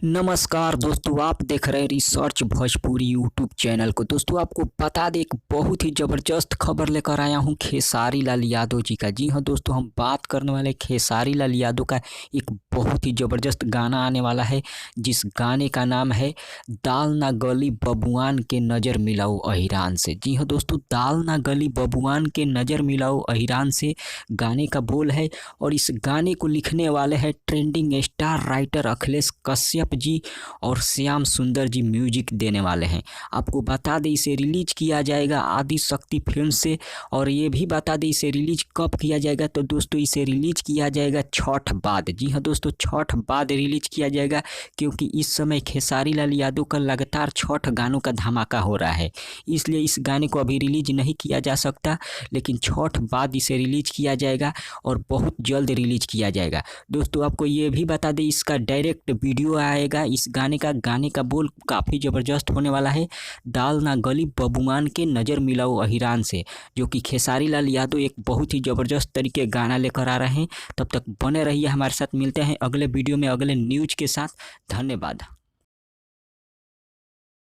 नमस्कार दोस्तों, आप देख रहे हैं रिसर्च भोजपुरी यूट्यूब चैनल को। दोस्तों आपको बता दें, एक बहुत ही ज़बरदस्त खबर लेकर आया हूं खेसारी लाल यादव जी का। जी हां दोस्तों, हम बात करने वाले खेसारी लाल यादव का एक बहुत ही ज़बरदस्त गाना आने वाला है, जिस गाने का नाम है दाल ना गली बबुआन के नज़र मिलाओ अहिरान से। जी हाँ दोस्तों, दाल ना गली बबुआन के नज़र मिलाओ अहिरान से गाने का बोल है। और इस गाने को लिखने वाले हैं trending star writer Akhilesh Kashyap ji, और श्याम सुंदर जी म्यूजिक देने वाले हैं। आपको बता दें, इसे रिलीज किया जाएगा आदि शक्ति फिल्म से। और ये भी बता दें, इसे रिलीज कब किया जाएगा, तो दोस्तों इसे रिलीज किया जाएगा छठ बाद। जी हाँ दोस्तों, छठ बाद रिलीज किया जाएगा, क्योंकि इस समय खेसारी लाल यादव का लगातार छठ गानों का धमाका हो रहा है। इसलिए इस गाने को अभी रिलीज नहीं किया जा सकता, लेकिन छठ बाद इसे रिलीज किया जाएगा और बहुत जल्द रिलीज किया जाएगा। दोस्तों आपको ये भी बता दें, इसका डायरेक्ट वीडियो आएगा इस गाने का बोल काफ़ी ज़बरदस्त होने वाला है। दाल ना गली बबुआन के नज़र मिलाओ अहिरान से, जो कि खेसारी लाल यादव एक बहुत ही ज़बरदस्त तरीके गाना लेकर आ रहे हैं। तब तक बने रहिए हमारे साथ, मिलते हैं अगले वीडियो में अगले न्यूज के साथ। धन्यवाद।